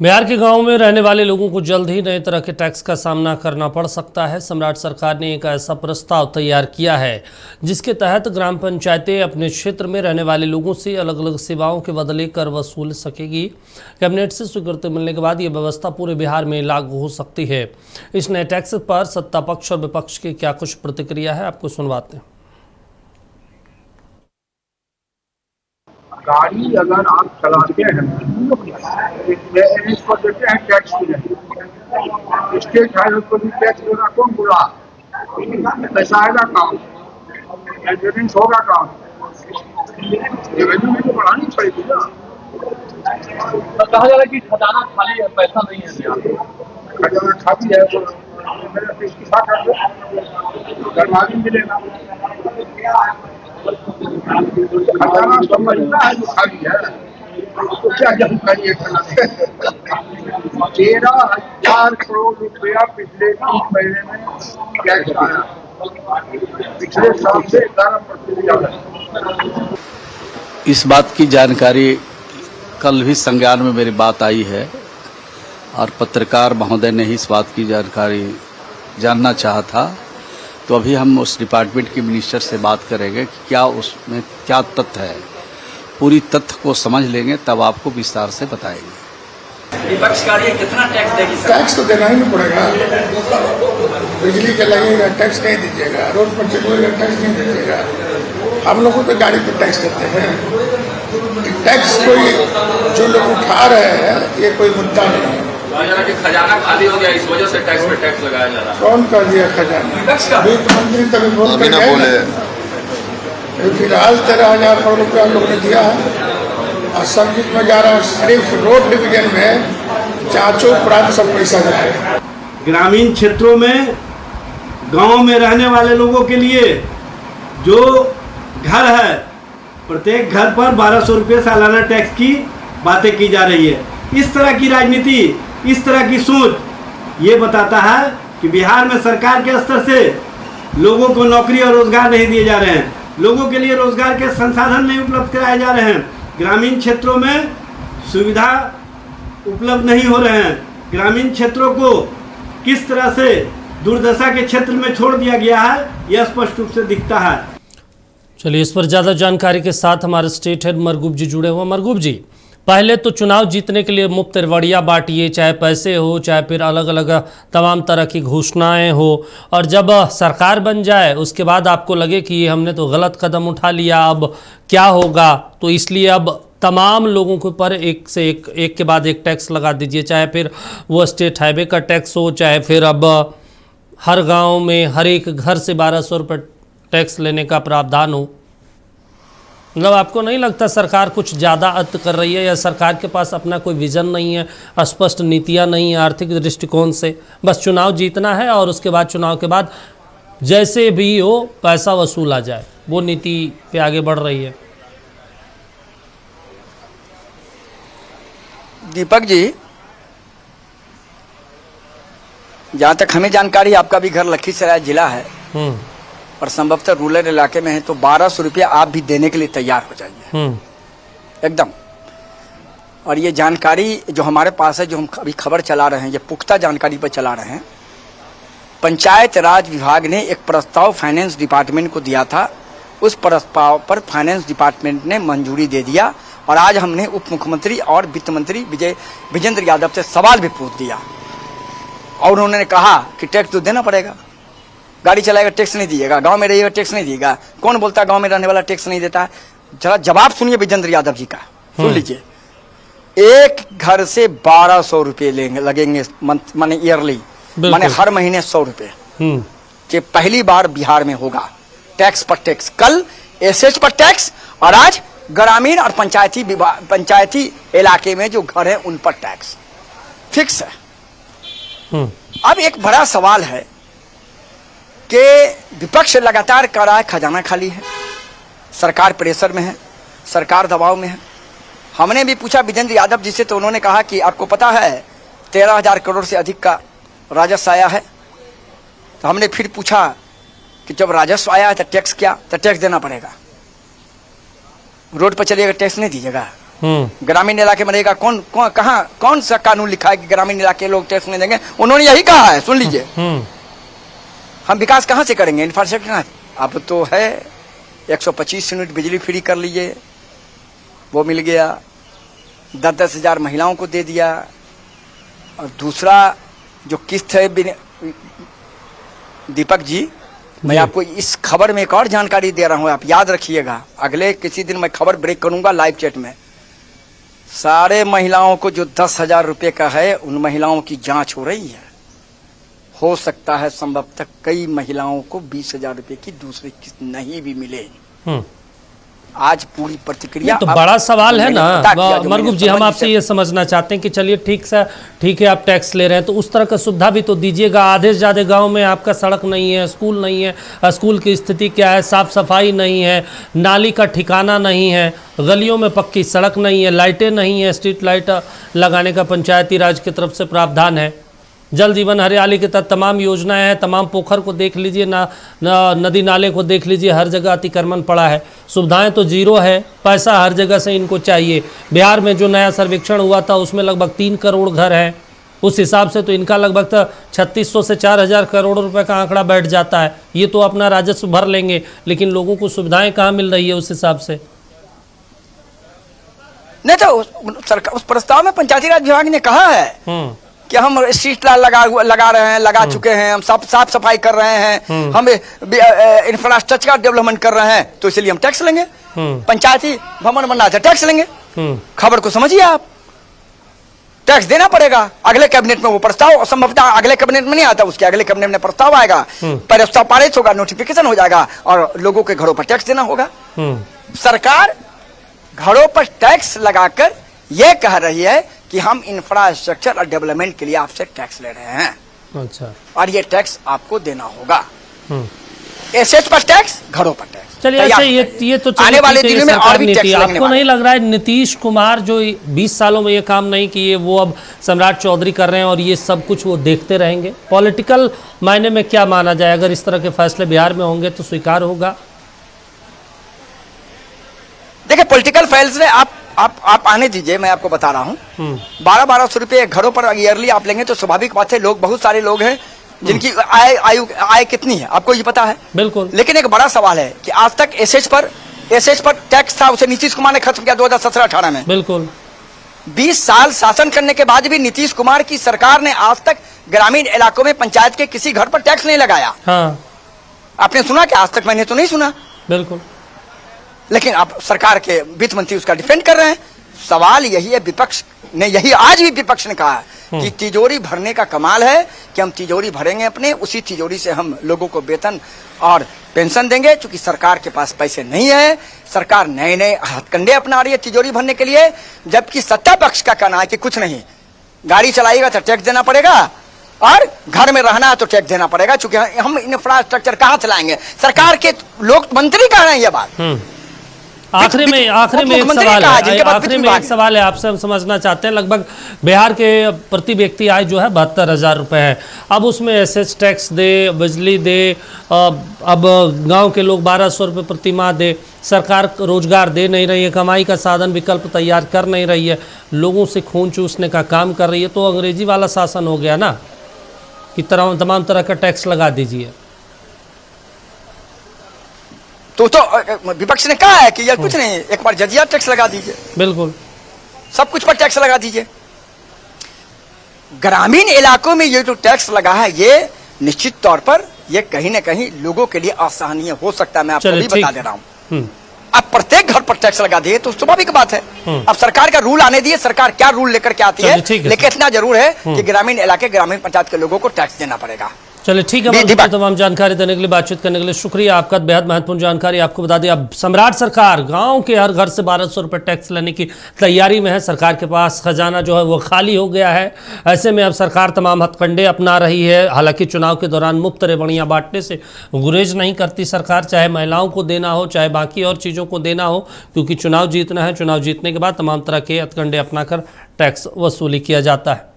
बिहार के गांवों में रहने वाले लोगों को जल्द ही नए तरह के टैक्स का सामना करना पड़ सकता है। सम्राट सरकार ने एक ऐसा प्रस्ताव तैयार किया है जिसके तहत ग्राम पंचायतें अपने क्षेत्र में रहने वाले लोगों से अलग अलग सेवाओं के बदले कर वसूल सकेगी। कैबिनेट से स्वीकृति मिलने के बाद यह व्यवस्था पूरे बिहार में लागू हो सकती है। इस नए टैक्स पर सत्ता पक्ष और विपक्ष की क्या कुछ प्रतिक्रिया है, आपको सुनवाते हैं। गाड़ी अगर आप चलाते हैं इसको देते हैं टैक्स की नहीं, स्टेट हाईवे पर भी टैक्स देना कौन बोला? पैसा आएगा काम, मेंटेनेंस होगा काम, रेवेन्यू भी तो बढ़ानी पड़ेगी ना। तो कहा जा रहा है कि खजाना खाली है, पैसा नहीं है। खजाना खाली है तो मेरा इस्तीफा कर दो, दरमाजी मिलेगा। खजाना समझना है जो खाली है, तो क्या जानकारी है? 13,000 करोड़ रुपया पिछले 3 महीने में टैक्स आया, पिछले साल से 11% ज्यादा। इस बात की जानकारी कल भी संज्ञान में मेरी बात आई है और पत्रकार महोदय ने ही इस बात की जानकारी जानना चाहा था, तो अभी हम उस डिपार्टमेंट के मिनिस्टर से बात करेंगे कि क्या उसमें क्या तथ्य है। पूरी तथ्य को समझ लेंगे तब आपको विस्तार से बताएंगे। विपक्ष का ये कितना टैक्स देगी? टैक्स तो देना ही नहीं पड़ेगा। बिजली के लगेगा टैक्स नहीं दीजिएगा, रोड पर चलेगा टैक्स नहीं दीजिएगा। हम लोगों तो गाड़ी पर टैक्स देते हैं। टैक्स कोई जो लोग उठा रहे हैं ये कोई मुद्दा नहीं है। कि खजाना खाली हो गया, इस वजह से टैक्स पे टैक्स लगाया जा रहा है। कौन कर दिया खजाना? वित्त मंत्री तभी बोल कर गए। फिलहाल 13,000 करोड़ रुपया लोग ने दिया है और सब चीज में जा रहा है। सिर्फ रोड डिवीजन में 4 प्रांत सब पैसा जा रहा है। ग्रामीण क्षेत्रों में गांव में रहने वाले लोगों के लिए जो घर है, प्रत्येक घर पर 1200 रुपये सालाना टैक्स की बातें की जा रही है। इस तरह की राजनीति, इस तरह की सोच ये बताता है कि बिहार में सरकार के स्तर से लोगों को नौकरी और रोजगार नहीं दिए जा रहे हैं, लोगों के लिए रोजगार के संसाधन नहीं उपलब्ध कराए जा रहे हैं, ग्रामीण क्षेत्रों में सुविधा उपलब्ध नहीं हो रहे हैं। ग्रामीण क्षेत्रों को किस तरह से दुर्दशा के क्षेत्र में छोड़ दिया गया है यह स्पष्ट रूप से दिखता है। चलिए, इस पर ज़्यादा जानकारी के साथ हमारे स्टेट हेड मरगूब जी जुड़े हुए। मरगूब जी, पहले तो चुनाव जीतने के लिए मुफ्त रवड़िया बांटिए, चाहे पैसे हो चाहे फिर अलग अलग तमाम तरह की घोषणाएं हो, और जब सरकार बन जाए उसके बाद आपको लगे कि हमने तो गलत कदम उठा लिया, अब क्या होगा, तो इसलिए अब तमाम लोगों के ऊपर एक से एक के बाद एक टैक्स लगा दीजिए, चाहे फिर वो स्टेट हाईवे का टैक्स हो, चाहे फिर अब हर गाँव में हर एक घर से 1200 रुपये टैक्स लेने का प्रावधान हो। मतलब आपको नहीं लगता सरकार कुछ ज़्यादा अत कर रही है, या सरकार के पास अपना कोई विज़न नहीं है, स्पष्ट नीतियाँ नहीं है आर्थिक दृष्टिकोण से, बस चुनाव जीतना है और उसके बाद चुनाव के बाद जैसे भी हो पैसा वसूला जाए, वो नीति पे आगे बढ़ रही है? दीपक जी, जहाँ तक हमें जानकारी, आपका भी घर लखीसराय जिला है और संभवतः रूरल इलाके में है, तो 1200 रुपया आप भी देने के लिए तैयार हो जाइए एकदम। और ये जानकारी जो हमारे पास है, जो हम अभी खबर चला रहे हैं, ये पुख्ता जानकारी पर चला रहे हैं। पंचायत राज विभाग ने एक प्रस्ताव फाइनेंस डिपार्टमेंट को दिया था, उस प्रस्ताव पर फाइनेंस डिपार्टमेंट ने मंजूरी दे दिया और आज हमने उप मुख्यमंत्री और वित्त मंत्री विजेंद्र यादव से सवाल भी पूछ दिया और उन्होंने कहा कि टैक्स तो देना पड़ेगा। गाड़ी चलाएगा टैक्स नहीं दिएगा, गांव में रहिएगा टैक्स नहीं दिएगा। कौन बोलता है गांव में रहने वाला टैक्स नहीं देता है? जरा जवाब सुनिए विजेंद्र यादव जी का, सुन लीजिए। एक घर से 1200 रुपये लगेंगे माने ईयरली, माने हर महीने 100 रुपये कि पहली बार बिहार में होगा टैक्स पर टैक्स। कल एसएच पर टैक्स और आज ग्रामीण और पंचायती इलाके में जो घर है उन पर टैक्स फिक्स है। अब एक बड़ा सवाल है कि विपक्ष लगातार कह रहा है खजाना खाली है, सरकार प्रेशर में है, सरकार दबाव में है। हमने भी पूछा विजेंद्र यादव जी से, तो उन्होंने कहा कि आपको पता है 13,000 करोड़ से अधिक का राजस्व आया है। तो हमने फिर पूछा कि जब राजस्व आया है तो टैक्स क्या? तो टैक्स देना पड़ेगा। रोड पर चलिएगा टैक्स नहीं दीजिएगा, ग्रामीण इलाके में रहेगा कौन कौन सा कानून लिखा है कि ग्रामीण इलाके लोग टैक्स नहीं देंगे? उन्होंने यही कहा है, सुन लीजिए। हम विकास कहाँ से करेंगे? इंफ्रास्ट्रक्चर कहाँ? अब तो है 125 यूनिट बिजली फ्री कर लीजिए, वो मिल गया। 10-10 हजार महिलाओं को दे दिया। और दूसरा जो किस्त है, दीपक जी मैं आपको इस खबर में एक और जानकारी दे रहा हूं, आप याद रखिएगा। अगले किसी दिन मैं खबर ब्रेक करूंगा लाइव चैट में। सारे महिलाओं को जो 10,000 रुपये का है, उन महिलाओं की जांच हो रही है। हो सकता है संभवतः कई महिलाओं को 20,000 रुपये की दूसरी किस्त नहीं भी मिले। आज पूरी प्रतिक्रिया तो बड़ा सवाल है ना मरगुब जी, हम आपसे ये समझना चाहते हैं कि चलिए ठीक है आप टैक्स ले रहे हैं तो उस तरह का सुविधा भी तो दीजिएगा। आधे से ज़्यादा गांव में आपका सड़क नहीं है, स्कूल नहीं है, स्कूल की स्थिति क्या है, साफ सफाई नहीं है, नाली का ठिकाना नहीं है, गलियों में पक्की सड़क नहीं है, लाइटें नहीं है, स्ट्रीट लाइट लगाने का पंचायती राज की तरफ से प्रावधान है। जल जीवन हरियाली के तहत तमाम योजनाएं हैं, तमाम पोखर को देख लीजिए, नदी नाले को देख लीजिए, हर जगह अतिक्रमण पड़ा है। सुविधाएं तो जीरो है, पैसा हर जगह से इनको चाहिए। बिहार में जो नया सर्वेक्षण हुआ था उसमें लगभग 3 करोड़ घर हैं, उस हिसाब से तो इनका लगभग 3600 से 4000 करोड़ रुपए का आंकड़ा बैठ जाता है। ये तो अपना राजस्व भर लेंगे, लेकिन लोगों को सुविधाएं कहाँ मिल रही है उस हिसाब से? नहीं तो सरकार उस प्रस्ताव में पंचायती राज विभाग ने कहा है कि हम स्ट्रीट लाइट लगा रहे हैं, लगा चुके हैं, हम साफ सफाई कर रहे हैं, हम इंफ्रास्ट्रक्चर डेवलपमेंट कर रहे हैं, तो इसलिए हम टैक्स लेंगे। पंचायती भवन बनना है, टैक्स लेंगे। खबर को समझिए आप, टैक्स देना पड़ेगा। अगले कैबिनेट में वो प्रस्ताव संभवतः अगले कैबिनेट में नहीं आता, उसके अगले कैबिनेट में प्रस्ताव आएगा, प्रस्ताव पारित होगा, नोटिफिकेशन हो जाएगा और लोगों के घरों पर टैक्स देना होगा। सरकार घरों पर टैक्स लगाकर यह कह रही है कि हम इंफ्रास्ट्रक्चर और डेवलपमेंट के लिए आपसे टैक्स ले रहे हैं। अच्छा, और ये टैक्स आपको देना होगा। एसेट पर टैक्स, घरों पर टैक्स। चलिए अच्छा, ये तो आने वाले दिनों में और भी टैक्स आपको नहीं लग रहा है नीतीश कुमार जो 20 सालों में ये काम नहीं किए, वो अब सम्राट चौधरी कर रहे हैं और ये सब कुछ वो देखते रहेंगे? पॉलिटिकल मायने में क्या माना जाए, अगर इस तरह के फैसले बिहार में होंगे तो स्वीकार होगा? देखिए, पॉलिटिकल फैसले आप आने दीजिए, मैं आपको बता रहा हूँ। 1200 रुपये घरों पर ईयरली आप लेंगे तो स्वाभाविक बात है, लोग बहुत सारे लोग हैं जिनकी आय कितनी है आपको ये पता है। बिल्कुल। लेकिन एक बड़ा सवाल है कि आज तक एसेट पर टैक्स था, उसे नीतीश कुमार ने खत्म किया 2017-18 में। बिल्कुल। 20 साल शासन करने के बाद भी नीतीश कुमार की सरकार ने आज तक ग्रामीण इलाकों में पंचायत के किसी घर पर टैक्स नहीं लगाया। हाँ। आपने सुना कि? आज तक मैंने तो नहीं सुना। बिल्कुल। लेकिन आप सरकार के वित्त मंत्री उसका डिफेंड कर रहे हैं। सवाल यही है, विपक्ष ने यही आज भी विपक्ष ने कहा है कि तिजोरी भरने का कमाल है कि हम तिजोरी भरेंगे अपने, उसी तिजोरी से हम लोगों को वेतन और पेंशन देंगे। क्योंकि सरकार के पास पैसे नहीं है, सरकार नए नए हथकंडे अपना रही है तिजोरी भरने के लिए, जबकि सत्ता पक्ष का कहना है कि कुछ नहीं, गाड़ी चलाएगा तो टैक्स देना पड़ेगा और घर में रहना है तो टैक्स देना पड़ेगा। चूंकि हम इंफ्रास्ट्रक्चर कहाँ चलाएंगे? सरकार के लोग मंत्री कह रहे हैं ये बात। आखिरी में एक सवाल है आपसे, हम समझना चाहते हैं। लगभग बिहार के प्रति व्यक्ति आय जो है 72,000 रुपये है। अब उसमें एसेस टैक्स दे, बिजली दे, अब गांव के लोग 1200 रुपये प्रति माह दे, सरकार रोजगार दे नहीं रही है, कमाई का साधन विकल्प तैयार कर नहीं रही है, लोगों से खून चूसने का काम कर रही है। तो अंग्रेजी वाला शासन हो गया ना कि तमाम तरह का टैक्स लगा दीजिए। तो विपक्ष ने कहा है कि यार कुछ नहीं, एक बार जजिया टैक्स लगा दीजिए। बिल्कुल। सब कुछ पर टैक्स लगा दीजिए। ग्रामीण इलाकों में ये जो टैक्स लगा है, ये निश्चित तौर पर ये कहीं ना कहीं लोगों के लिए असहनीय हो सकता है। मैं आपको भी बता दे रहा हूँ। अब प्रत्येक घर पर टैक्स लगा दिए तो स्वाभाविक बात है। अब सरकार का रूल आने दिए, सरकार क्या रूल लेकर के आती है, लेकिन इतना जरूर है कि ग्रामीण इलाके, ग्रामीण पंचायत के लोगों को टैक्स देना पड़ेगा। चलिए ठीक है, तमाम जानकारी देने के लिए, बातचीत करने के लिए शुक्रिया आपका। बेहद महत्वपूर्ण जानकारी आपको बता दिया। अब सम्राट सरकार गांव के हर घर से 1200 रुपये टैक्स लेने की तैयारी में है। सरकार के पास खजाना जो है वो खाली हो गया है। ऐसे में अब सरकार तमाम हथकंडे अपना रही है। हालांकि चुनाव के दौरान मुफ्त रेवड़ियाँ बांटने से गुरेज नहीं करती सरकार, चाहे महिलाओं को देना हो, चाहे बाकी और चीज़ों को देना हो, क्योंकि चुनाव जीतना है। चुनाव जीतने के बाद तमाम तरह के हथकंडे अपनाकर टैक्स वसूली किया जाता है।